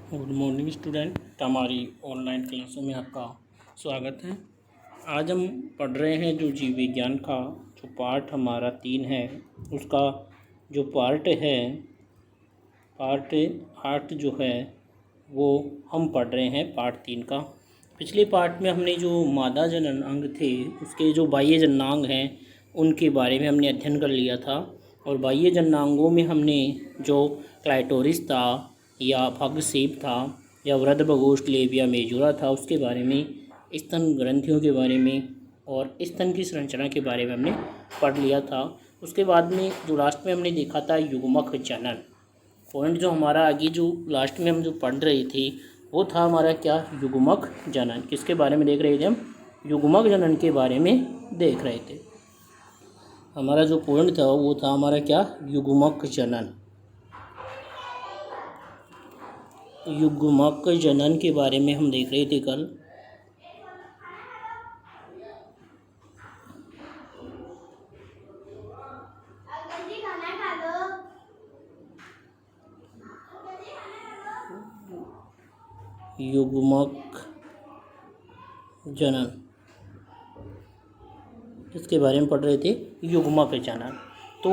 Good morning student, हमारी online क्लासों में आपका स्वागत है। आज हम पढ़ रहे हैं जो जीव विज्ञान का जो पार्ट हमारा 3 है, उसका जो पार्ट 8 जो है वो हम पढ़ रहे हैं पार्ट 3 का। पिछले पार्ट में हमने जो मादा जनन अंग थे उसके जो बाह्य जननांग हैं उनके बारे में हमने अध्ययन कर लिया था, और बाह्य जननांगों में हमने जो क्लाइटोरिस था या भग्नसेप था या वृद्धबगोष्ठ लेबिया मेजोरा था उसके बारे में, स्तन ग्रंथियों के बारे में और स्तन की संरचना के बारे में हमने पढ़ लिया था। उसके बाद में जो लास्ट में हमने देखा था युग्मक जनन। पॉइंट जो हमारा आगे जो लास्ट में हम जो पढ़ रहे थे वो था हमारा क्या, युग्मक जनन। किसके बारे में देख रहे थे हम? युग्मक जनन के बारे में देख रहे थे। हमारा जो पॉइंट था वो था हमारा क्या, युग्मक जनन। युग्मक जनन के बारे में हम देख रहे थे कल। युग्मक जनन इसके बारे में पढ़ रहे थे, युग्मक जनन। तो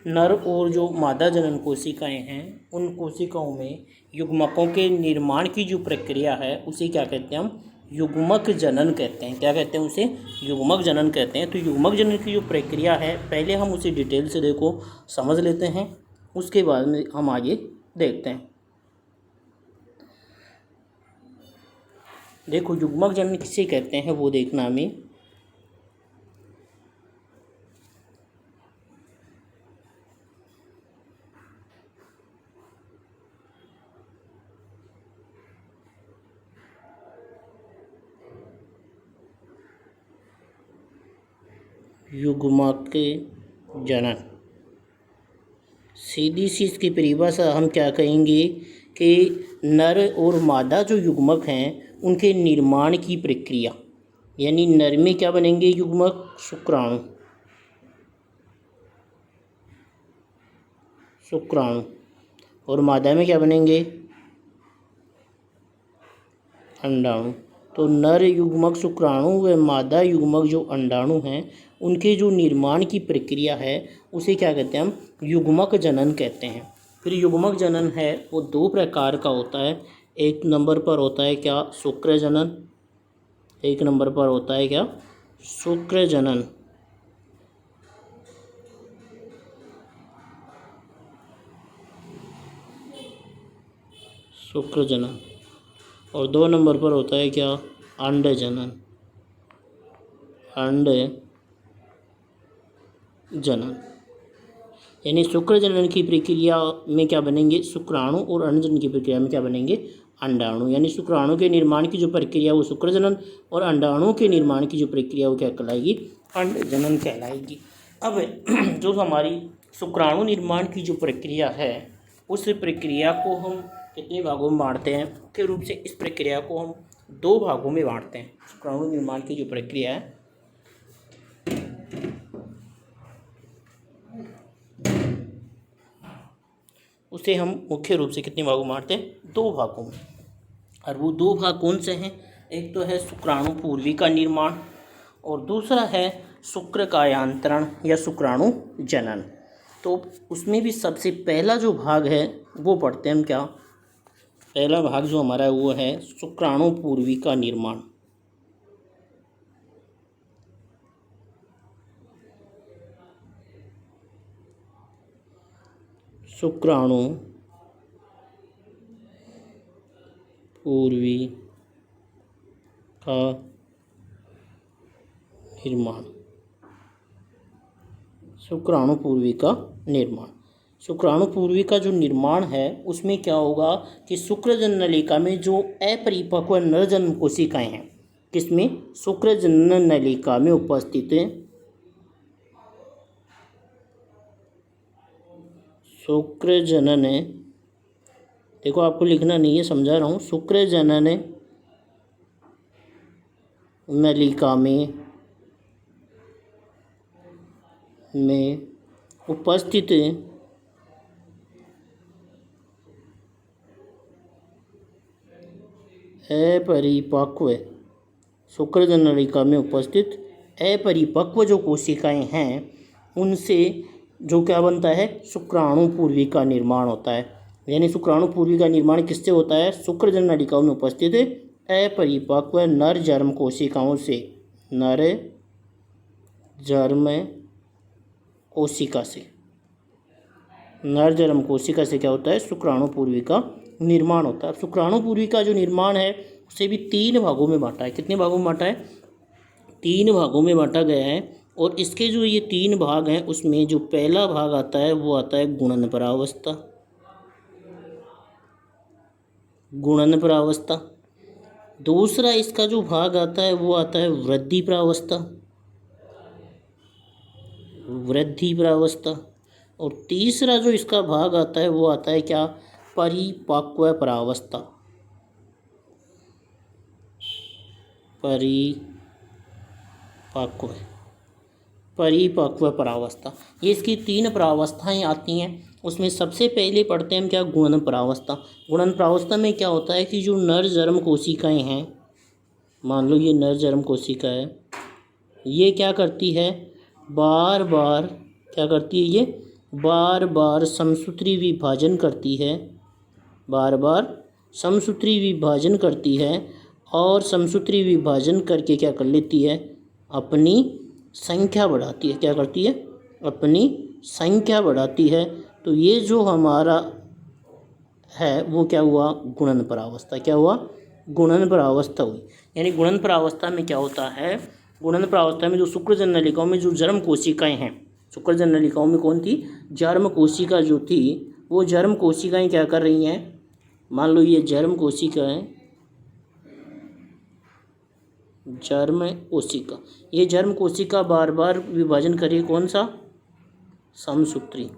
नर और जो मादा जनन कोशिकाएं हैं उन कोशिकाओं में युग्मकों के निर्माण की जो प्रक्रिया है उसे क्या कहते हैं हम? युग्मक जनन कहते हैं। क्या कहते हैं उसे? युग्मक जनन कहते हैं। तो युग्मक जनन की जो प्रक्रिया है पहले हम उसे डिटेल से समझ लेते हैं, उसके बाद में हम आगे देखते हैं। देखो, युग्मक जनन किसे कहते हैं वो देखना हमें। युग्मक जनन सीधी सी इसकी परिभाषा हम क्या कहेंगे कि नर और मादा जो युग्मक हैं उनके निर्माण की प्रक्रिया, यानी नर में क्या बनेंगे युग्मक? शुक्राणु। और मादा में क्या बनेंगे? अंडाणु। तो नर युग्मक शुक्राणु व मादा युग्मक जो अंडाणु हैं उनके जो निर्माण की प्रक्रिया है उसे क्या कहते हैं हम? युग्मक जनन कहते हैं। फिर युग्मक जनन है वो 2 प्रकार का होता है। एक नंबर पर होता है क्या, शुक्र जनन। एक नंबर पर होता है क्या, शुक्र जनन। शुक्र जनन। और 2 नंबर पर होता है क्या, अंड जनन। अंड जनन। यानी शुक्र जनन की प्रक्रिया में क्या बनेंगे? शुक्राणु, और अंड जनन की प्रक्रिया में क्या बनेंगे? अंडाणु। यानी शुक्राणु के निर्माण की जो प्रक्रिया वो शुक्र जनन, और अंडाणु के निर्माण की जो प्रक्रिया वो क्या कहलाएगी? अंड जनन कहलाएगी। अब जो हमारी शुक्राणु निर्माण की जो प्रक्रिया है उस प्रक्रिया को हम कितने भागों में बांटते हैं? मुख्य रूप से इस प्रक्रिया को हम 2 भागों में बांटते हैं। शुक्राणु निर्माण की जो प्रक्रिया है उसे हम मुख्य रूप से कितने भागों में बांटते हैं? 2 भागों में। और वो 2 भाग कौन से हैं? एक तो है शुक्राणु पूर्वी का निर्माण और दूसरा है शुक्र कायांतरण या शुक्राणु जनन। तो उसमें भी सबसे पहला जो भाग है वो पढ़ते हैं हम क्या? पहला भाग जो हमारा है वो है शुक्राणु पूर्वी का निर्माण। शुक्राणु पूर्वी का निर्माण। शुक्राणु पूर्वी का निर्माण। शुक्राणु पूर्वी का जो निर्माण है उसमें क्या होगा कि शुक्रजनन नलिका में जो अपरिपक्व नरजन्म कोशिकाएं हैं, किसमें? शुक्रजनन नलिका में उपस्थित हैं। शुक्रजनन, देखो आपको लिखना नहीं है, समझा रहा हूँ। शुक्रजनन नलिका में उपस्थित अपरिपक्व शुक्रजनन नलिका में उपस्थित अपरिपक्व जो कोशिकाएं हैं उनसे जो क्या बनता है, शुक्राणु पूर्वी का निर्माण होता है। यानी शुक्राणु पूर्वी का निर्माण किससे होता है, शुक्रजनन नलिकाओं में उपस्थित अपरिपक्व नर जर्म कोशिकाओं से, नर जर्म कोशिका से, नर जर्म कोशिका से क्या होता है, शुक्राणु पूर्वी का निर्माण होता है। शुक्राणु पूर्वी का जो निर्माण है उसे भी 3 भागों में बांटा है। कितने भागों में बांटा है, 3 भागों में बांटा गया है। और इसके जो ये 3 भाग हैं उसमें जो पहला भाग आता है वो आता है गुणन परावस्था, गुणन परावस्था। दूसरा इसका जो भाग आता है वो आता है वृद्धि परावस्था, वृद्धि परावस्था। और तीसरा जो इसका भाग आता है वो आता है क्या, परिपक्व परावस्था, परिपक्व परावस्था। ये इसकी 3 परावस्थाएं आती हैं। उसमें सबसे पहले पढ़ते हैं हम क्या, गुणन परावस्था। गुणन परावस्था में क्या होता है कि जो नर जर्म कोशिकाएं हैं, मान लो ये नर जर्म कोशिका है, ये क्या करती है, बार बार क्या करती है, ये बार बार समसूत्री विभाजन करती है, बार बार समसूत्री विभाजन करती है। और समसूत्री विभाजन करके क्या कर लेती है, अपनी संख्या बढ़ाती है। क्या करती है, अपनी संख्या बढ़ाती है। तो ये जो हमारा है वो क्या हुआ, गुणन परावस्था। क्या हुआ, गुणन परावस्था हुई। यानी गुणन परावस्था में क्या होता है, गुणन परावस्था में जो शुक्रजनन नलिकाओं में जो जर्म कोशिकाएं हैं, शुक्रजनन नलिकाओं में कौन थी, जर्म कोशिका जो थी, वो जर्म कोशिकाएं क्या कर रही हैं, मान लो ये जर्म कोशिकाएं, जर्म कोशिका, ये जर्म कोशिका बार बार विभाजन करे, कौन सा, समसूत्री,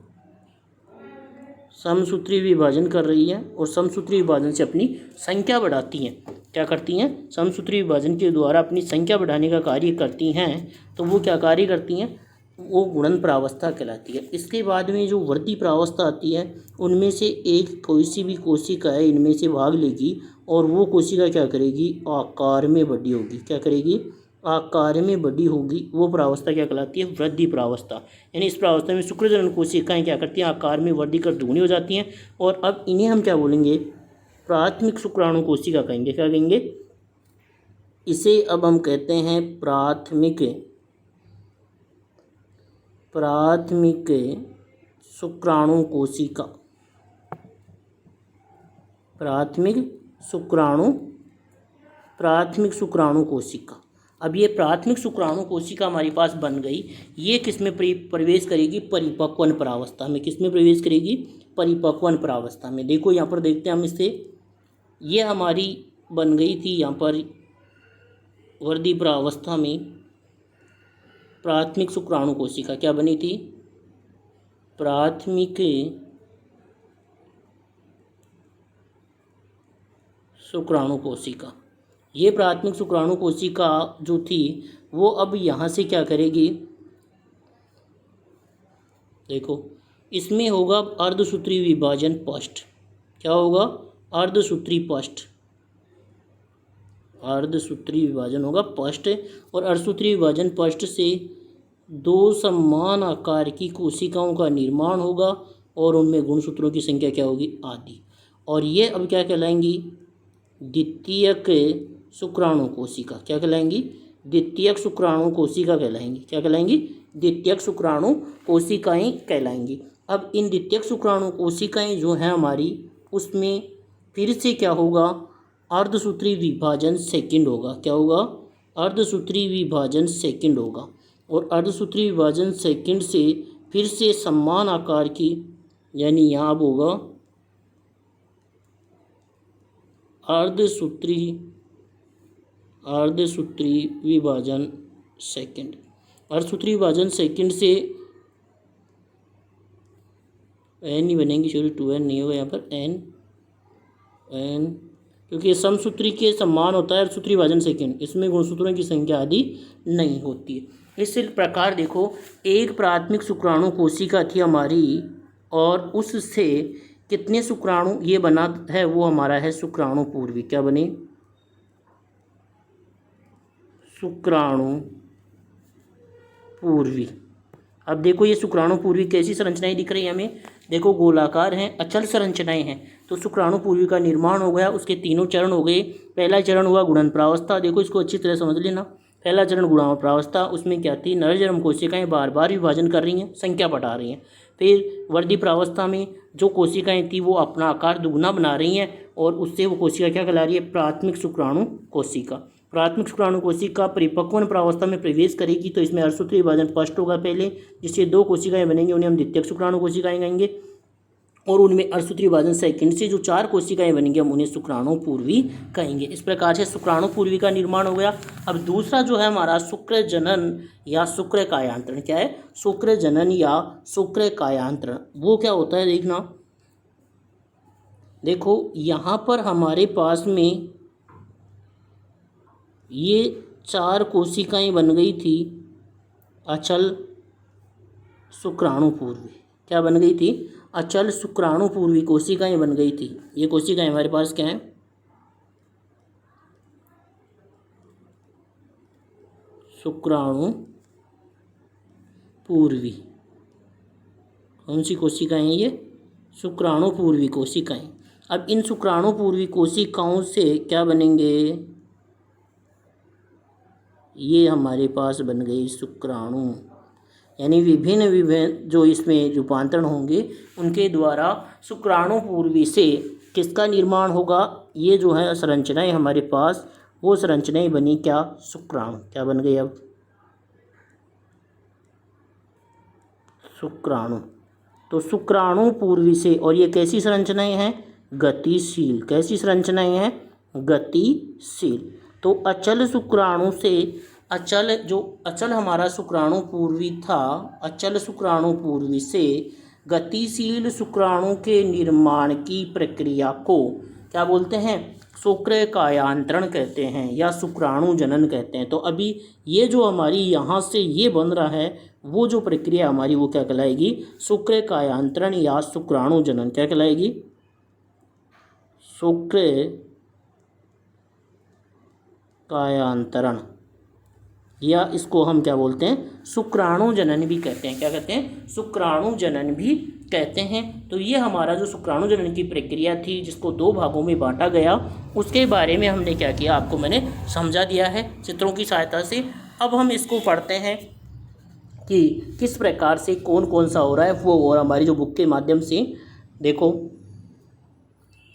समसूत्री विभाजन कर रही है। और समसूत्री विभाजन से अपनी संख्या बढ़ाती हैं। क्या करती हैं, समसूत्री विभाजन के द्वारा अपनी संख्या बढ़ाने का कार्य करती हैं। तो वो क्या कार्य करती हैं, वो गुणन परावस्था कहलाती है। इसके बाद में जो वृद्धि परावस्था आती है, उनमें से एक कोई भी कोशिका है इनमें से भाग लेगी और वो कोशिका क्या करेगी, आकार में बड़ी होगी। क्या करेगी, आकार में बड़ी होगी। वो परावस्था क्या कहलाती है, वृद्धि परावस्था। यानी इस परावस्था में शुक्रजनन कोशिकाएं क्या करती हैं, आकार में वृद्धि कर दुगनी हो जाती हैं। और अब इन्हें हम क्या बोलेंगे, प्राथमिक शुक्राणु कोशिका कहेंगे। क्या कहेंगे, इसे अब हम कहते हैं प्राथमिक शुक्राणु कोशिका, प्राथमिक शुक्राणु कोशिका। अब ये प्राथमिक शुक्राणु कोशिका हमारे पास बन गई। ये किस में प्रवेश करेगी, परिपक्वन परावस्था में। किस में प्रवेश करेगी, परिपक्वन परावस्था में। देखो यहाँ पर देखते हैं हम इससे, ये हमारी बन गई थी यहाँ पर वृद्धि परावस्था में प्राथमिक शुक्राणु कोशिका। क्या बनी थी, प्राथमिक शुक्राणु कोशिका। ये प्राथमिक शुक्राणु कोशिका जो थी वो अब यहाँ से क्या करेगी, देखो इसमें होगा अर्धसूत्री विभाजन पस्ट। क्या होगा, अर्धसूत्री पस्ट, अर्धसूत्री विभाजन होगा पस्ट। और अर्धसूत्री विभाजन पस्ट से 2 समान आकार की कोशिकाओं का निर्माण होगा और उनमें गुणसूत्रों की संख्या क्या होगी, आदि। और ये अब क्या कहलाएंगी, द्वितीयक शुक्राणु कोशिका। क्या कहलाएंगी, द्वितीयक शुक्राणु कोशिका कहलाएंगी। क्या कहलाएंगी, द्वितीयक शुक्राणु कोशिकाएं कहलाएंगी। अब इन द्वितीयक शुक्राणु कोशिकाएं जो हैं हमारी, उसमें फिर से क्या होगा, अर्धसूत्री विभाजन सेकंड होगा। क्या होगा, अर्धसूत्री विभाजन सेकंड होगा। और अर्धसूत्री विभाजन सेकंड से फिर से समान आकार की, यानी यहाँ अब होगा अर्धसूत्री विभाजन सेकंड। अर्धसूत्री विभाजन सेकंड से एन नहीं बनेंगी, सॉरी 2n नहीं होगा यहाँ पर, एन क्योंकि समसूत्री के समान होता है अर्धसूत्री विभाजन सेकंड, इसमें गुणसूत्रों की संख्या आदि नहीं होती है। इस प्रकार देखो, एक प्राथमिक शुक्राणु कोशिका थी हमारी और उससे कितने शुक्राणु ये बना है, वो हमारा है शुक्राणु पूर्वी। क्या बने, शुक्राणु पूर्वी। अब देखो ये शुक्राणु पूर्वी कैसी संरचनाएं दिख रही है हमें, देखो गोलाकार हैं, अचल संरचनाएं हैं। तो शुक्राणु पूर्वी का निर्माण हो गया, उसके तीनों चरण हो गए। पहला चरण हुआ गुणन प्रावस्था, देखो इसको अच्छी तरह समझ लेना। पहला चरण गुणन प्रावस्था, उसमें क्या थी, नरजन्म कोशिकाएं बार बार विभाजन कर रही हैं, संख्या बढ़ा रही हैं। फिर वर्धी प्रावस्था में जो कोशिकाएं थी वो अपना आकार दुगना बना रही हैं, और उससे वो कोशिका क्या कहला रही है, प्राथमिक शुक्राणु कोशिका। प्राथमिक शुक्राणु कोशिका परिपक्वन प्रावस्था में प्रवेश करेगी तो इसमें अर्धसूत्री विभाजन फर्स्ट होगा पहले, जिससे दो कोशिकाएं बनेंगी उन्हें हम द्वितीयक शुक्राणु कोशिकाएं कहेंगे, और उनमें अर्धसूत्री विभाजन सेकंड से जो 4 कोशिकाएं बनेंगी हम उन्हें शुक्राणु पूर्वी कहेंगे। इस प्रकार से शुक्राणु पूर्वी का निर्माण हो गया। अब दूसरा जो है हमारा शुक्र जनन या शुक्र कायांतरण, क्या है, शुक्र जनन या शुक्र कायांतरण। वो क्या होता है देखना, देखो यहाँ पर हमारे पास में ये 4 कोशिकाएं बन गई थी अचल शुक्राणु पूर्वी। क्या बन गई थी, अचल शुक्राणु पूर्वी कोशिकाएं बन गई थी। ये कोशिकाएं हमारे पास क्या हैं, शुक्राणु पूर्वी। कौन सी कोशिकाएं हैं ये, शुक्राणु पूर्वी कोशिकाएं। अब इन शुक्राणु पूर्वी कोशिकाओं से क्या बनेंगे, ये हमारे पास बन गई शुक्राणु, यानी विभिन्न विभिन्न जो इसमें रूपांतरण होंगे उनके द्वारा शुक्राणु पूर्वी से किसका निर्माण होगा, ये जो है संरचनाएं हमारे पास, वो संरचनाएं बनी क्या, शुक्राणु। क्या बन गई अब, शुक्राणु। तो शुक्राणु पूर्वी से, और ये कैसी संरचनाएं हैं, गतिशील। कैसी संरचनाएं हैं, गतिशील। तो अचल शुक्राणु से, अचल जो अचल हमारा शुक्राणु पूर्वी था, अचल शुक्राणु पूर्वी से गतिशील शुक्राणु के निर्माण की प्रक्रिया को क्या बोलते हैं, शुक्र कायांतरण कहते हैं या शुक्राणु जनन कहते हैं। तो अभी ये जो हमारी यहाँ से ये बन रहा है, वो जो प्रक्रिया हमारी वो क्या कहलाएगी, शुक्र कायांतरण या शुक्राणु जनन। क्या कहलाएगी, शुक्र कायांतरण, या इसको हम क्या बोलते हैं, शुक्राणु जनन भी कहते हैं। क्या कहते हैं, शुक्राणु जनन भी कहते हैं। तो ये हमारा जो शुक्राणु जनन की प्रक्रिया थी, जिसको 2 भागों में बांटा गया, उसके बारे में हमने क्या किया, आपको मैंने समझा दिया है चित्रों की सहायता से। अब हम इसको पढ़ते हैं कि किस प्रकार से कौन कौन सा हो रहा है वो, और हमारी जो बुक के माध्यम से। देखो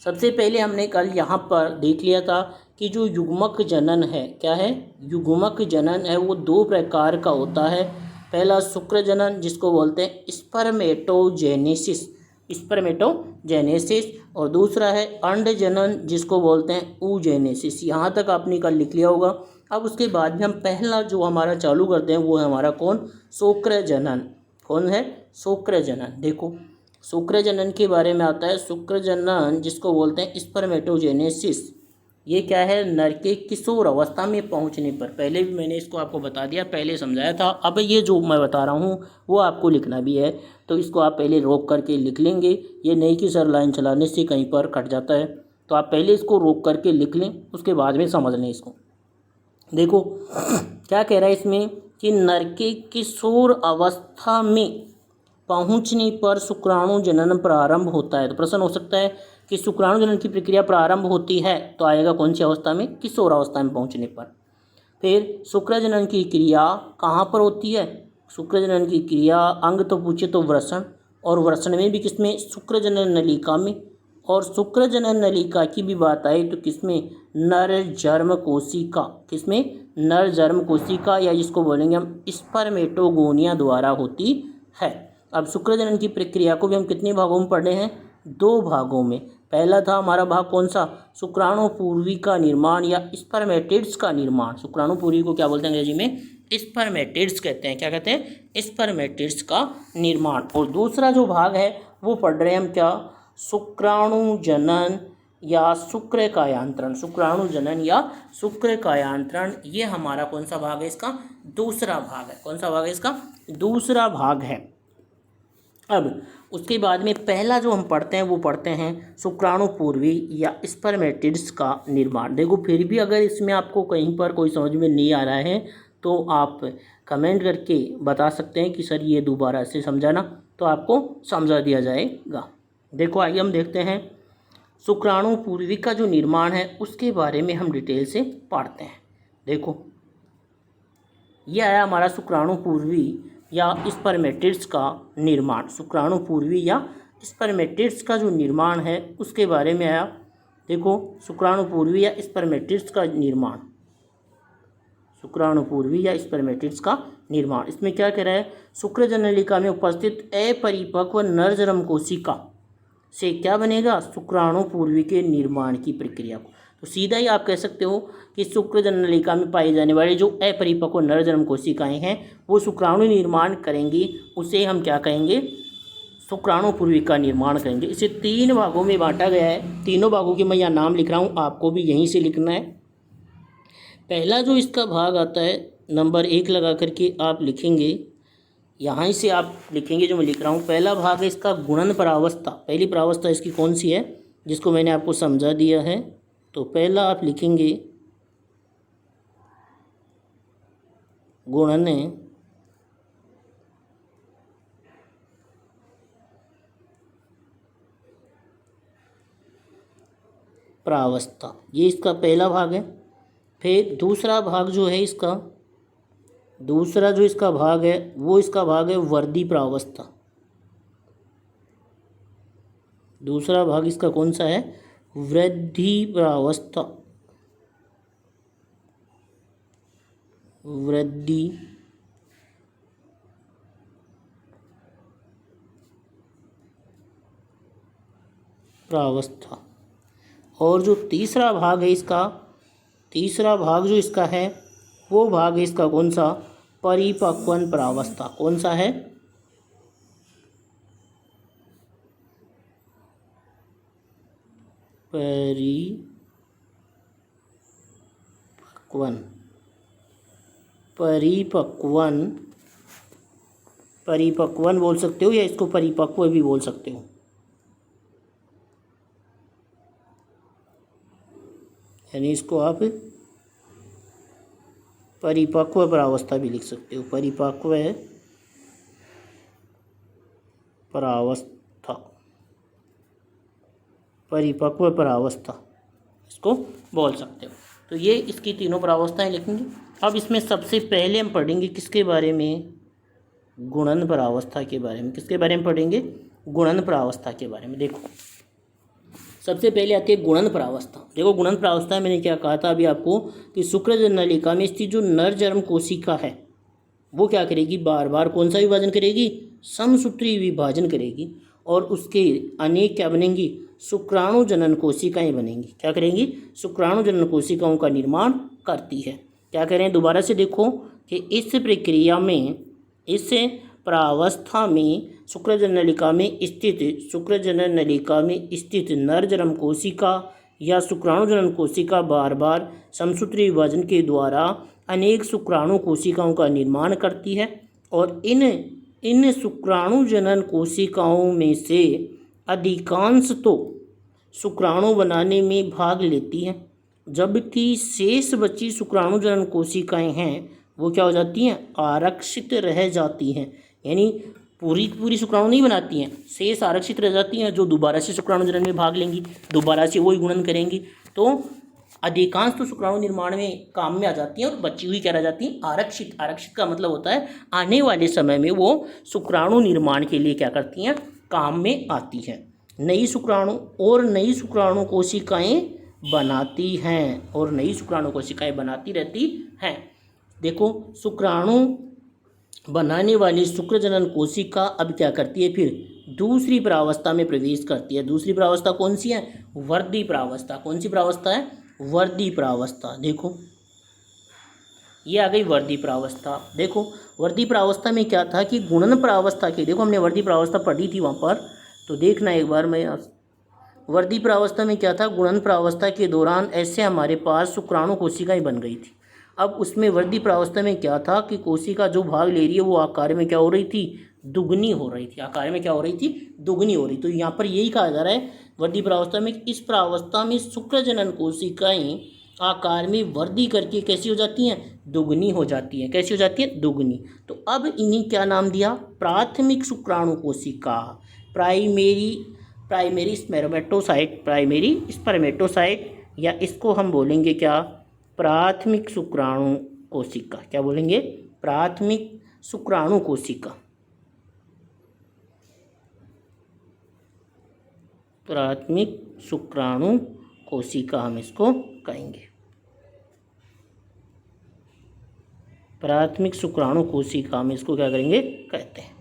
सबसे पहले हमने कल यहाँ पर देख लिया था कि जो युग्मक जनन है, क्या है, युग्मक जनन है, वो 2 प्रकार का होता है। पहला शुक्र जनन जिसको बोलते हैं स्पर्मेटोजेनेसिस, स्पर्मेटोजेनेसिस, और दूसरा है अंड जनन जिसको बोलते हैं ऊजेनेसिस। यहाँ तक आपने कल लिख लिया होगा। अब उसके बाद में हम पहला जो हमारा चालू करते हैं वो है हमारा कौन, शुक्र जनन। कौन है, शुक्र जनन। देखो शुक्र जनन के बारे में आता है, शुक्र जनन जिसको बोलते हैं स्पर्मेटोजेनेसिस। ये क्या है, नर के किशोर अवस्था में पहुंचने पर, पहले भी मैंने इसको आपको बता दिया, पहले समझाया था। अब ये जो मैं बता रहा हूँ वो आपको लिखना भी है, तो इसको आप पहले रोक करके लिख लेंगे। ये नहीं कि सर लाइन चलाने से कहीं पर कट जाता है, तो आप पहले इसको रोक करके लिख लें, उसके बाद में समझ लें इसको। देखो क्या कह रहा है इसमें कि नर के किशोर अवस्था में पहुंचने पर शुक्राणु जनन प्रारंभ होता है। तो प्रश्न हो सकता है कि शुक्राणु जनन की प्रक्रिया प्रारंभ होती है, तो आएगा कौन सी अवस्था में, किशोर अवस्था में पहुंचने पर। फिर शुक्र जनन की क्रिया कहाँ पर होती है, शुक्र जनन की क्रिया अंग तो पूछे तो वृषण, और वृषण में भी किसमें, शुक्र जनन नलिका में। और शुक्र जनन नलिका की भी बात आए तो किसमें, नर जर्म कोशिका, किसमें, नर जर्म कोशिका, या जिसको बोलेंगे हम स्पर्मेटोगोनिया द्वारा होती है। अब शुक्र जनन की प्रक्रिया को भी हम कितने भागों में पढ़ रहे हैं, 2 भागों में। पहला था हमारा भाग कौन सा, शुक्राणु पूर्वी का निर्माण या स्पर्मेटिड्स का निर्माण। शुक्राणु पूर्वी को क्या बोलते हैं अंग्रेजी में, स्पर्मेटिड्स कहते हैं। क्या कहते हैं, स्पर्मेटिड्स का निर्माण। और दूसरा जो भाग है वो पढ़ रहे हैं हम क्या, शुक्राणु जनन या शुक्र कायांतरण। शुक्राणु जनन या शुक्र कायांतरण, ये हमारा कौन सा भाग है, इसका दूसरा भाग है। कौन सा भाग है इसका, दूसरा भाग है। अब उसके बाद में पहला जो हम पढ़ते हैं वो पढ़ते हैं शुक्राणुपूर्वी या स्पर्मेटिड्स का निर्माण। देखो फिर भी अगर इसमें आपको कहीं पर कोई समझ में नहीं आ रहा है तो आप कमेंट करके बता सकते हैं कि सर ये दोबारा से समझाना, तो आपको समझा दिया जाएगा। देखो आइए हम देखते हैं शुक्राणुपूर्वी का जो निर्माण है उसके बारे में हम डिटेल से पढ़ते हैं। देखो ये आया हमारा शुक्राणुपूर्वी या स्पर्मेटिड्स का निर्माण। शुक्राणुपूर्वी या स्पर्मेटिड्स का जो निर्माण है उसके बारे में आया। देखो शुक्राणुपूर्वी या स्पर्मेटिड्स का निर्माण, शुक्राणुपूर्वी या स्पर्मेटिड्स का निर्माण, इसमें क्या कह रहा है, शुक्रजनलिका में उपस्थित अपरिपक्व नरजरम कोशिका से क्या बनेगा, शुक्राणुपूर्वी के निर्माण की प्रक्रिया को। तो सीधा ही आप कह सकते हो कि शुक्रजनलिका में पाई जाने वाली जो अपरिपक्व नरजरम कोशिकाएं हैं वो शुक्राणु निर्माण करेंगी, उसे हम क्या कहेंगे, शुक्राणुपूर्वी का निर्माण करेंगे। इसे 3 भागों में बांटा गया है। तीनों भागों के मैं यहाँ नाम लिख रहा हूँ, आपको भी यहीं से लिखना है। पहला जो इसका भाग आता है नंबर 1 लगा करके आप लिखेंगे, यहाँ से आप लिखेंगे जो मैं लिख रहा हूँ। पहला भाग है इसका गुणन प्रावस्था। पहली प्रावस्था इसकी कौन सी है जिसको मैंने आपको समझा दिया है। तो पहला आप लिखेंगे गुणन प्रावस्था, ये इसका पहला भाग है। फिर दूसरा भाग जो है इसका, दूसरा जो इसका भाग है वो इसका भाग है वृद्धि प्रावस्था। दूसरा भाग इसका कौन सा है, वृद्धि प्रावस्था, वृद्धि प्रावस्था। और जो तीसरा भाग है इसका, तीसरा भाग जो इसका है वो भाग है इसका कौन सा, परिपक्वन प्रावस्था। कौन सा है, परिपक्वन, परिपक्वन, परिपक्वन बोल सकते हो या इसको परिपक्व भी बोल सकते हो। यानी इसको आप परिपक्व प्रावस्था भी लिख सकते हो, परिपक्व प्रावस्था, परिपक्व प्रावस्था इसको बोल सकते हो। तो ये इसकी तीनों प्रावस्थाएं लिखेंगे। अब इसमें सबसे पहले हम पढ़ेंगे किसके बारे में, गुणन प्रावस्था के बारे में। किसके बारे में पढ़ेंगे, गुणन प्रावस्था के बारे में। देखो सबसे पहले आती है गुणन प्रावस्था। देखो गुणन प्रावस्था में मैंने क्या कहा था अभी आपको कि शुक्रजनलिका में स्थित जो नरजर्म कोशिका है वो क्या करेगी, बार बार कौन सा विभाजन करेगी, समसूत्री विभाजन करेगी। और उसके अनेक क्या बनेंगी, शुक्राणु जनन कोशिकाएं बनेंगी। क्या करेंगी, शुक्राणु जनन कोशिकाओं का निर्माण करती है। क्या कह रहे हैं, दोबारा से देखो कि इस प्रक्रिया में, इस प्रावस्था में शुक्रजनलिका में स्थित, शुक्रजनलिका में स्थित नरजरम कोशिका या शुक्राणुजनन कोशिका बार बार समसूत्री विभाजन के द्वारा अनेक शुक्राणु कोशिकाओं का निर्माण करती है। और इन शुक्राणुजनन कोशिकाओं में से अधिकांश तो शुक्राणु बनाने में भाग लेती हैं, जबकि शेष बची शुक्राणुजनन कोशिकाएं हैं वो क्या हो जाती हैं, आरक्षित रह जाती हैं। यानी पूरी शुक्राणु नहीं बनाती हैं, शेष आरक्षित रह जाती हैं जो दोबारा से शुक्राणु जनन में भाग लेंगी, दोबारा से वही गुणन करेंगी। तो अधिकांश तो शुक्राणु निर्माण में काम में आ जाती हैं और बची हुई क्या रह जाती हैं, आरक्षित। आरक्षित का मतलब होता है आने वाले समय में वो शुक्राणु निर्माण के लिए क्या करती हैं, काम में आती हैं। नई शुक्राणु और नई शुक्राणु कोशिकाएँ बनाती हैं और नई शुक्राणु कोशिकाएँ बनाती रहती हैं। देखो शुक्राणु बनाने वाली शुक्रजनन कोशिका अब क्या करती है, फिर दूसरी प्रावस्था में प्रवेश करती है। दूसरी प्रावस्था कौन सी है, वृद्धि प्रावस्था। कौन सी प्रावस्था है, वृद्धि प्रावस्था। देखो ये आ गई वृद्धि प्रावस्था। देखो वृद्धि प्रावस्था में क्या था कि गुणन प्रावस्था के, देखो हमने वृद्धि प्रावस्था पढ़ी थी वहाँ पर, तो देखना एक बार। मैं वृद्धि प्रावस्था में क्या था, गुणन प्रावस्था के दौरान ऐसे हमारे पास शुक्राणु कोशिकाएं बन गई थी। अब उसमें वृद्धि प्रावस्था में क्या था कि कोशिका जो भाग ले रही है वो आकार में क्या हो रही थी, दुगनी हो रही थी, आकार में क्या हो रही थी, दुगनी हो रही। तो यहाँ पर यही कहा जा रहा है वृद्धि प्रावस्था में, इस प्रावस्था में शुक्र जनन कोशिकाएं आकार में वृद्धि करके कैसी हो जाती हैं, दुगनी हो जाती हैं। कैसी हो जाती है, दुगनी। तो अब इन्हें क्या नाम दिया, प्राथमिक शुक्राणु कोशिका, प्राइमरी स्पर्मेटोसाइट, या इसको हम बोलेंगे क्या, प्राथमिक शुक्राणु कोशिका। क्या बोलेंगे, प्राथमिक शुक्राणु कोशिका, प्राथमिक शुक्राणु कोशिका हम इसको कहेंगे, प्राथमिक शुक्राणु कोशिका हम इसको क्या करेंगे, कहते हैं।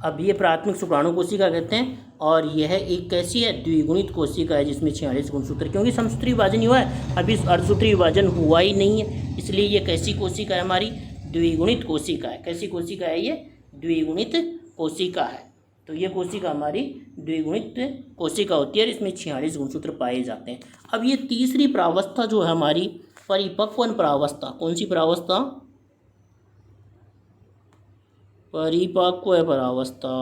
अब ये प्राथमिक शुक्राणु कोशिका कहते हैं, और यह एक कैसी है, द्विगुणित कोशिका है जिसमें 46 गुणसूत्र, क्योंकि समसूत्री विभाजन ही हुआ है, अभी अर्धसूत्री विभाजन हुआ ही नहीं है, इसलिए ये कैसी कोशिका है, हमारी द्विगुणित कोशिका है। कैसी कोशिका है, ये द्विगुणित कोशिका है। तो ये कोशिका हमारी द्विगुणित कोशिका होती है और इसमें 46 गुणसूत्र पाए जाते हैं। अब ये तीसरी प्रावस्था जो है हमारी परिपक्वन प्रावस्था, कौन सी प्रावस्था, परिपक्व प्रावस्था,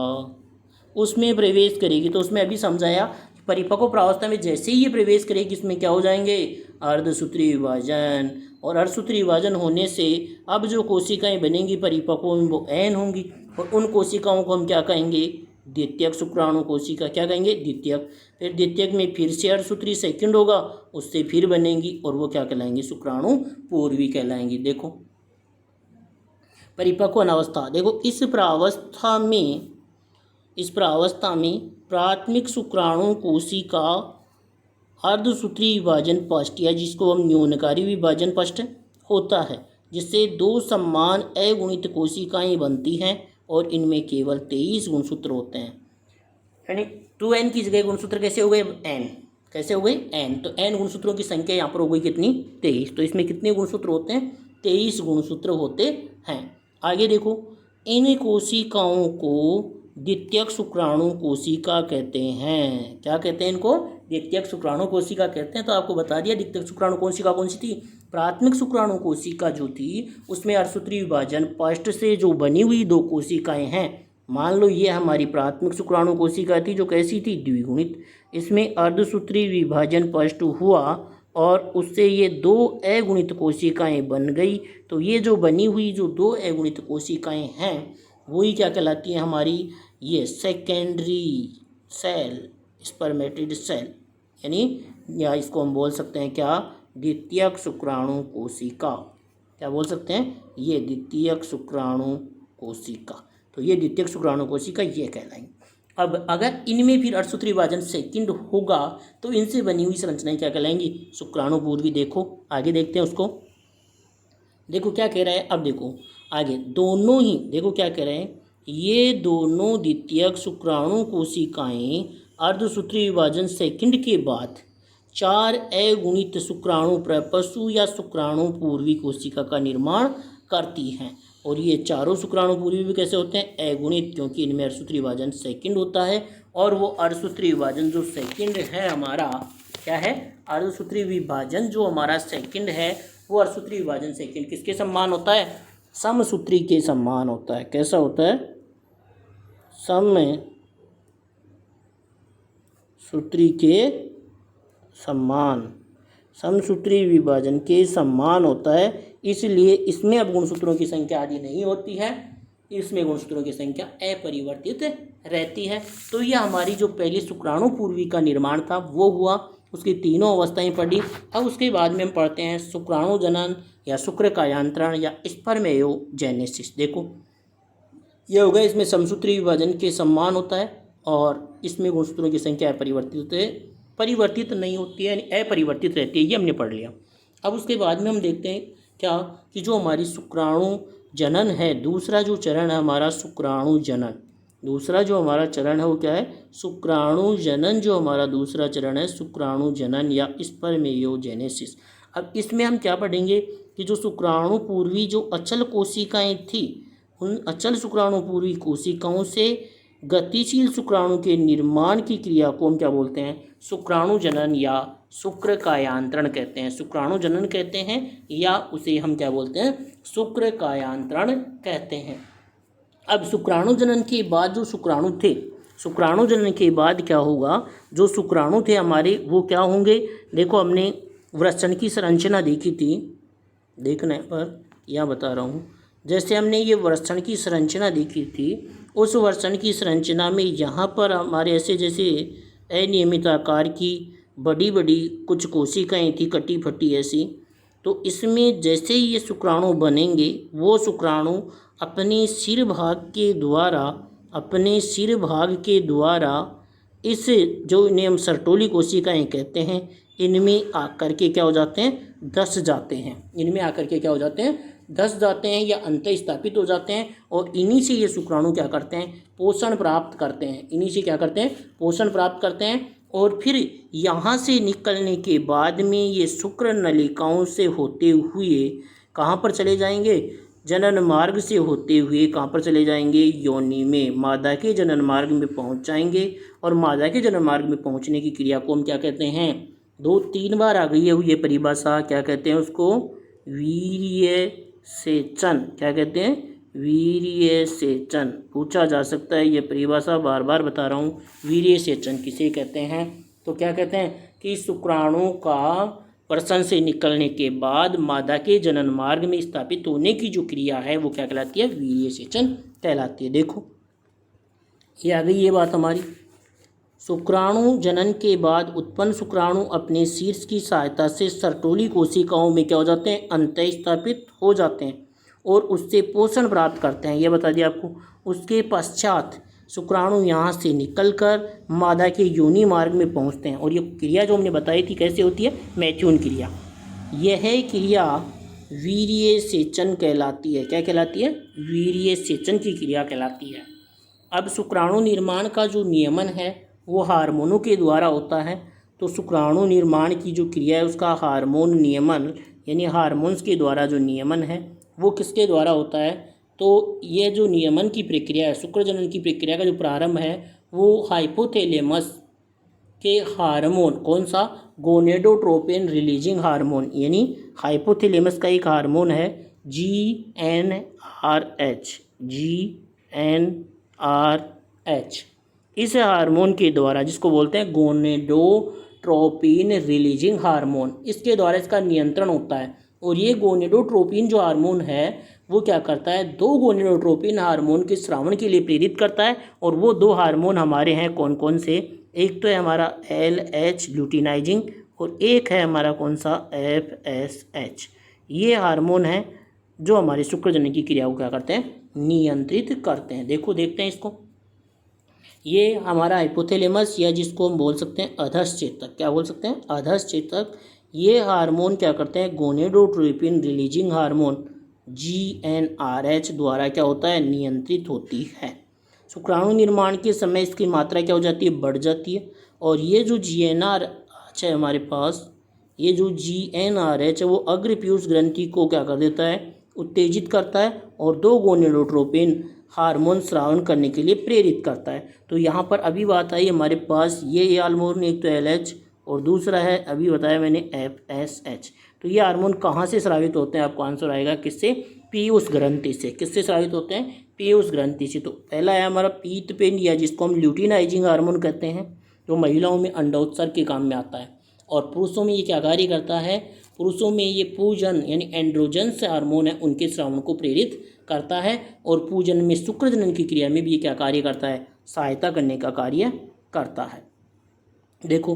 उसमें प्रवेश करेगी। तो उसमें अभी समझाया परिपक्व प्रावस्था में जैसे ही ये प्रवेश करेगी इसमें क्या हो जाएंगे, अर्धसूत्री विभाजन, और अर्धसूत्री विभाजन होने से अब जो कोशिकाएं बनेंगी परिपक्व में वो एन होंगी, और उन कोशिकाओं को हम क्या कहेंगे, द्वितीयक शुक्राणु कोशिका। क्या कहेंगे, द्वितीयक। फिर द्वितीयक में फिर से अर्धसूत्री सेकंड होगा, उससे फिर बनेंगी, और वो क्या कहलाएंगी, शुक्राणु पूर्वी कहलाएंगी। देखो परिपक्वन अवस्था, देखो इस प्रावस्था में प्राथमिक शुक्राणु कोशिका अर्धसूत्री विभाजन पृष्ठ, या जिसको हम न्यूनकारी विभाजन पृष्ठ होता है, जिससे दो समान अगुणित कोशिकाएं बनती हैं और इनमें केवल 23 गुणसूत्र होते हैं। यानी 2n की जगह गुणसूत्र कैसे हो गए, n। कैसे हो गए, n। तो n गुणसूत्रों की संख्या यहाँ पर हो गई कितनी, 23। तो इसमें कितने गुणसूत्र होते हैं, 23 गुणसूत्र होते हैं। आगे देखो, इन कोशिकाओं को द्वितीयक शुक्राणु कोशिका कहते हैं। क्या कहते हैं इनको, द्वितीयक शुक्राणु कोशिका कहते हैं। तो आपको बता दिया द्वितीयक शुक्राणु कोशिका कौन सी थी, प्राथमिक शुक्राणु कोशिका जो थी उसमें अर्धसूत्री विभाजन पृष्ठ से जो बनी हुई दो कोशिकाएं हैं। मान लो ये हमारी प्राथमिक शुक्राणु कोशिका थी जो कैसी थी, द्विगुणित। इसमें अर्धसूत्री विभाजन पृष्ठ हुआ और उससे ये दो अगुणित कोशिकाएं बन गई। तो ये जो बनी हुई जो दो अगुणित कोशिकाएं हैं वही क्या कहलाती हैं, हमारी ये सेकेंडरी सेल, स्पर्मेटिड सेल, यानी या इसको हम बोल सकते हैं क्या, द्वितीयक शुक्राणु कोशिका। क्या बोल सकते हैं, ये द्वितीयक शुक्राणु कोशिका। तो ये द्वितीयक शुक्राणु कोशिका ये कहलाएंगी। अब अगर इनमें फिर अर्धसूत्री विभाजन सेकंड होगा तो इनसे बनी हुई संरचनाएं क्या कहलाएंगी, शुक्राणु पूर्वी। देखो आगे देखते हैं उसको, देखो क्या कह रहा है। अब देखो आगे दोनों ही, देखो क्या कह रहे हैं, ये दोनों द्वितीयक शुक्राणु कोशिकाएं अर्धसूत्री विभाजन सेकंड के बाद 4 अगुणित शुक्राणु प्रपशु या शुक्राणु पूर्वी कोशिका का निर्माण करती हैं। और ये चारों शुक्राणु पूर्वी भी कैसे होते हैं, अगुणित, क्योंकि इनमें अर्धसूत्री विभाजन सेकंड होता है। और वो अर्धसूत्री विभाजन जो सेकंड है हमारा, क्या है, अर्धसूत्री विभाजन जो हमारा सेकंड है वो अर्धसूत्री विभाजन सेकंड किसके समान होता है, समसूत्री के समान होता है। कैसा होता है, समसूत्री के समान, समसूत्री विभाजन के समान होता है। इसलिए इसमें अब गुणसूत्रों की संख्या आदि नहीं होती है, इसमें गुणसूत्रों की संख्या अपरिवर्तित रहती है। तो यह हमारी जो पहले शुक्राणु पूर्वी का निर्माण था वो हुआ, उसकी तीनों अवस्थाएं पढ़ी। अब उसके बाद में हम पढ़ते हैं शुक्राणु जनन या शुक्र कायांतरण या स्पर्मेयोजेनेसिस। देखो यह होगा, इसमें समसूत्री विभाजन के समान होता है और इसमें गुणसूत्रों की संख्या परिवर्तित नहीं होती है, यानी अपरिवर्तित रहती है। ये हमने पढ़ लिया। अब उसके बाद में हम देखते हैं क्या, कि जो हमारी शुक्राणु जनन है, दूसरा जो चरण है हमारा शुक्राणु जनन, दूसरा जो हमारा चरण है वो क्या है, शुक्राणु जनन। जो हमारा दूसरा चरण है शुक्राणु जनन या स्पर्मेयोजेनेसिस। अब इसमें हम क्या पढ़ेंगे कि जो शुक्राणु पूर्वी जो अचल कोशिकाएं थी, उन अचल शुक्राणु पूर्वी कोशिकाओं से गतिशील शुक्राणु के निर्माण की क्रिया को हम क्या बोलते हैं, शुक्राणु जनन या शुक्र कायांतरण कहते हैं। शुक्राणु जनन कहते हैं या उसे हम क्या बोलते हैं, शुक्र कायांतरण कहते हैं। अब शुक्राणु जनन के बाद जो शुक्राणु थे, शुक्राणु जनन के बाद क्या होगा, जो शुक्राणु थे हमारे वो क्या होंगे। देखो हमने वृषण की संरचना देखी थी, देखने पर यह बता रहा हूँ। जैसे हमने ये वृषण की संरचना देखी थी, उस वृषण की संरचना में यहाँ पर हमारे ऐसे जैसे अनियमित आकार की बड़ी बड़ी कुछ कोशिकाएं थी, कटी फटी ऐसी। तो इसमें जैसे ही ये शुक्राणु बनेंगे, वो शुक्राणु अपने सिर भाग के द्वारा, अपने सिर भाग के द्वारा इस जो इन्हें हम सर्टोली कोशिकाएं कहते हैं, इनमें आकर के क्या हो जाते हैं, धस जाते हैं। इनमें आकर के क्या हो जाते हैं, धस जाते हैं या अंतः स्थापित हो जाते हैं। और इन्हीं से ये शुक्राणु क्या करते हैं, पोषण प्राप्त करते हैं। इन्हीं से क्या करते हैं, पोषण प्राप्त करते हैं। और फिर यहाँ से निकलने के बाद में ये शुक्र नलिकाओं से होते हुए कहाँ पर चले जाएंगे, जनन मार्ग से होते हुए कहाँ पर चले जाएंगे, योनि में, मादा के जनन मार्ग में पहुँच जाएंगे। और मादा के जनन मार्ग में पहुँचने की क्रिया को हम क्या कहते हैं, 2-3 बार आ गई है ये परिभाषा, क्या कहते हैं उसको, वीर्य सेचन। क्या कहते हैं, वीर्य सेचन। पूछा जा सकता है ये परिभाषा, बार बार बता रहा हूँ। वीर्य सेचन किसे कहते हैं, तो क्या कहते हैं कि शुक्राणु का वृषण से निकलने के बाद मादा के जनन मार्ग में स्थापित होने की जो क्रिया है वो क्या कहलाती है, वीर्य सेचन कहलाती है। देखो ये आ गई ये बात हमारी। शुक्राणु जनन के बाद उत्पन्न शुक्राणु अपने शीर्ष की सहायता से सर्टोली कोशिकाओं में क्या हो जाते हैं, अंतः स्थापित हो जाते हैं और उससे पोषण प्राप्त करते हैं। यह बता दिया आपको। उसके पश्चात शुक्राणु यहाँ से निकलकर मादा के योनि मार्ग में पहुँचते हैं। और ये क्रिया जो हमने बताई थी कैसे होती है, मैथ्यून क्रिया। यह क्रिया वीर्य सेचन कहलाती है। क्या कहलाती है, वीर्य सेचन की क्रिया कहलाती है। अब शुक्राणु निर्माण का जो नियमन है वो हार्मोनों के द्वारा होता है। तो शुक्राणु निर्माण की जो क्रिया है उसका हार्मोन नियमन, यानी हार्मोन्स के द्वारा जो नियमन है वो किसके द्वारा होता है, तो ये जो नियमन की प्रक्रिया है, शुक्र जनन की प्रक्रिया का जो प्रारंभ है वो हाइपोथैलेमस के हार्मोन, कौन सा, गोनेडोट्रोपिन रिलीजिंग हार्मोन, यानी हाइपोथैलेमस का एक हार्मोन है GnRH, GnRH। इस हार्मोन के द्वारा, जिसको बोलते हैं गोनेडोट्रोपिन रिलीजिंग हार्मोन, इसके द्वारा इसका नियंत्रण होता है। और ये गोनेडोट्रोपिन जो हार्मोन है वो क्या करता है, 2 गोनेडोट्रोपिन हार्मोन के स्रावण के लिए प्रेरित करता है। और वो 2 हार्मोन हमारे हैं कौन कौन से, एक तो है हमारा LH ल्यूटिनाइजिंग और एक है हमारा कौन सा, FSH। ये हार्मोन है जो हमारे शुक्र जनन की क्रिया को क्या करते हैं, नियंत्रित करते हैं। देखो देखते हैं इसको। ये हमारा हाइपोथैलेमस, या जिसको हम बोल सकते हैं अधश्चेतक, क्या बोल सकते हैं, अधश्चेतक। ये हार्मोन क्या करते हैं, गोनेडोट्रोपिन रिलीजिंग हार्मोन GnRH द्वारा क्या होता है, नियंत्रित होती है। शुक्राणु निर्माण के समय इसकी मात्रा क्या हो जाती है, बढ़ जाती है। और ये जो GnRH है हमारे पास, ये जो GnRH है वो अग्र पीयूष ग्रंथि को क्या कर देता है, उत्तेजित करता है और 2 गोनेडोट्रोपिन हार्मोन स्रावन करने के लिए प्रेरित करता है। तो यहाँ पर अभी बात आई हमारे पास ये हार्मोन, एक तो LH और दूसरा है अभी बताया मैंने FSH। तो ये हार्मोन कहाँ से स्रावित होते हैं, आपको आंसर आएगा किससे, पीयूष ग्रंथि से। किससे स्रावित होते हैं, पीयूष ग्रंथि से। तो पहला है हमारा पीतपिंड, या जिसको हम ल्यूटिनाइजिंग हार्मोन कहते हैं, जो महिलाओं में अंडोत्सर्ग के काम में आता है। और पुरुषों में ये क्या कार्य करता है, पुरुषों में ये पूजन यानी एंड्रोजन्स हार्मोन है उनके स्रावण को प्रेरित करता है। और पूजन में शुक्र जनन की क्रिया में भी ये क्या कार्य करता है, सहायता करने का कार्य करता है। देखो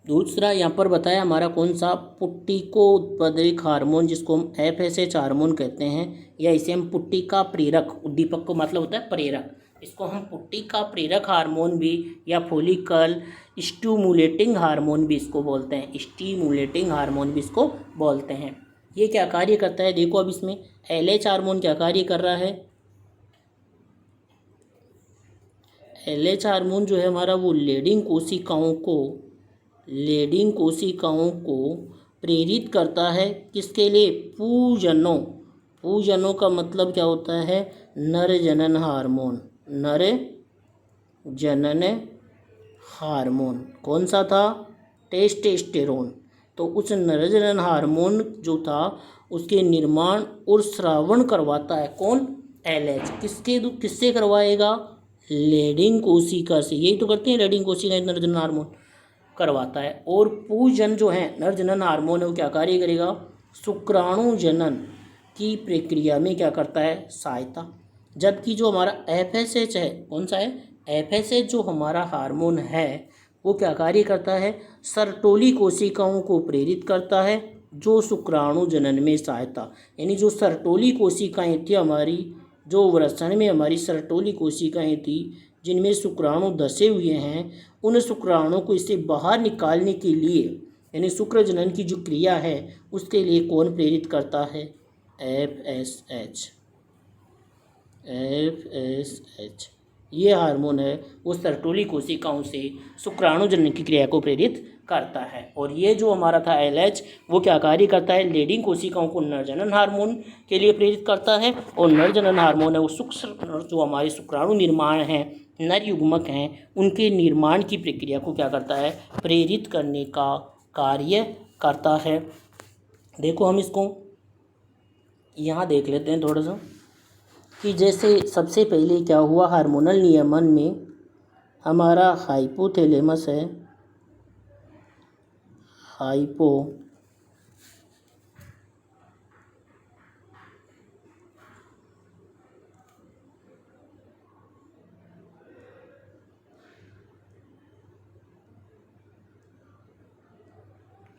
दूसरा यहाँ पर बताया हमारा कौन सा, पुट्टिको उत्पादक हार्मोन, जिसको हम FSH हार्मोन कहते हैं, या इसे हम पुट्टिका प्रेरक, उद्दीपक को मतलब होता है प्रेरक, इसको हम पुट्टिका प्रेरक हार्मोन भी या फॉलिकल स्टिमुलेटिंग हार्मोन भी इसको बोलते हैं, स्टिमुलेटिंग हार्मोन भी इसको बोलते हैं। ये क्या कार्य करता है, देखो अब इसमें LH हार्मोन क्या कार्य कर रहा है। LH हार्मोन जो है हमारा वो लेडिंग कोशिकाओं को प्रेरित करता है, किसके लिए, पूजनों। पूजनों का मतलब क्या होता है, नर जनन हार्मोन, नर जनन हार्मोन कौन सा था, टेस्टोस्टेरोन। तो उस नर जनन हार्मोन जो था उसके निर्माण और स्रावण करवाता है कौन, LH किससे करवाएगा? लेडिंग कोशिका से। यही तो करते हैं, लेडिंग कोशिका नर जनन हार्मोन करवाता है। और पूजन जो है नर जनन हार्मोन है वो क्या कार्य करेगा? शुक्राणु जनन की प्रक्रिया में क्या करता है? सहायता। जबकि जो हमारा FSH है, कौन सा है? FSH जो हमारा हार्मोन है वो क्या कार्य करता है? सर्टोली कोशिकाओं को प्रेरित करता है जो शुक्राणु जनन में सहायता। यानी जो सर्टोली कोशिकाएं थी हमारी, जो वृषण में हमारी सर्टोली कोशिकाएं थी जिनमें शुक्राणु धसे हुए हैं, उन शुक्राणुओं को इससे बाहर निकालने के लिए, यानी शुक्र जनन की जो क्रिया है उसके लिए कौन प्रेरित करता है? FSH। ये हार्मोन है वो सर्टोली कोशिकाओं से शुक्राणु जनन की क्रिया को प्रेरित करता है। और ये जो हमारा था LH वो क्या कार्य करता है? लेडिंग कोशिकाओं को नर जनन हार्मोन के लिए प्रेरित करता है। और नर जनन हार्मोन है वो जो हमारे शुक्राणु निर्माण हैं, नर युग्मक हैं, उनके निर्माण की प्रक्रिया को क्या करता है? प्रेरित करने का कार्य करता है। देखो हम इसको यहाँ देख लेते हैं थोड़ा सा कि जैसे सबसे पहले क्या हुआ, हार्मोनल नियमन में हमारा हाइपोथैलेमस है,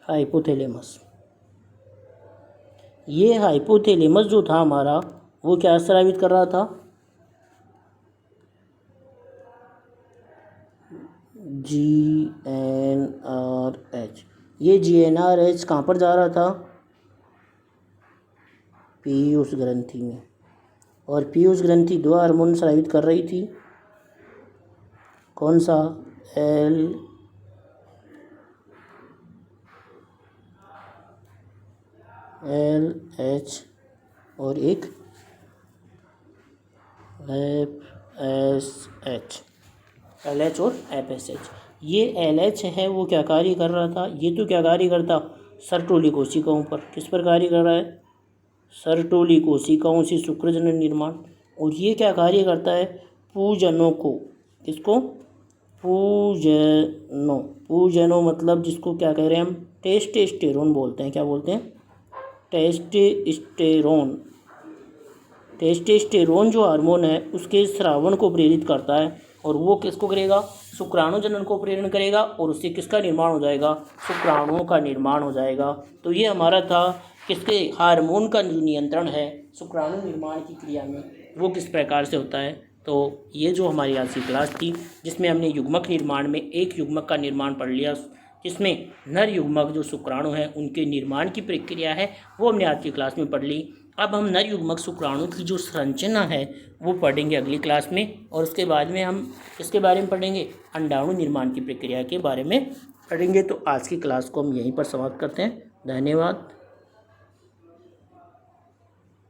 हाइपोथैलेमस। ये हाइपोथैलेमस जो था हमारा वो क्या स्रावित कर रहा था? GnRH। ये GnRH कहाँ पर जा रहा था? पीयूष ग्रंथि में। और पीयूष ग्रंथि दो हार्मोन स्रावित कर रही थी, कौन सा? LH और एक FSH। LH और FSH। ये LH है वो क्या कार्य कर रहा था? ये तो क्या कार्य करता? सर्टोली कोशिकाओं पर। किस पर कार्य कर रहा है? सर्टोली कोशिकाओं से शुक्रजनन निर्माण। और ये क्या कार्य करता है? पूजनों को। किसको? पूजनों मतलब जिसको क्या कह रहे हैं हम? टेस्टोस्टेरोन बोलते हैं। क्या बोलते हैं? टेस्टोस्टेरोन जो हार्मोन है उसके स्रावन को प्रेरित करता है। और वो किसको करेगा? शुक्राणु जनन को प्रेरण करेगा। और उससे किसका निर्माण हो जाएगा? शुक्राणुओं का निर्माण हो जाएगा। तो ये हमारा था किसके? हार्मोन का जो नियंत्रण है शुक्राणु निर्माण की क्रिया में वो किस प्रकार से होता है। तो ये जो हमारी आज की क्लास थी जिसमें हमने युग्मक निर्माण में एक युग्मक का निर्माण पढ़ लिया, जिसमें नर युग्मक जो शुक्राणु हैं उनके निर्माण की प्रक्रिया है वो हमने आज की क्लास में पढ़ ली। अब हम नर युग्मक शुक्राणु की जो संरचना है वो पढ़ेंगे अगली क्लास में। और उसके बाद में हम इसके बारे में पढ़ेंगे, अंडाणु निर्माण की प्रक्रिया के बारे में पढ़ेंगे। तो आज की क्लास को हम यहीं पर समाप्त करते हैं। धन्यवाद।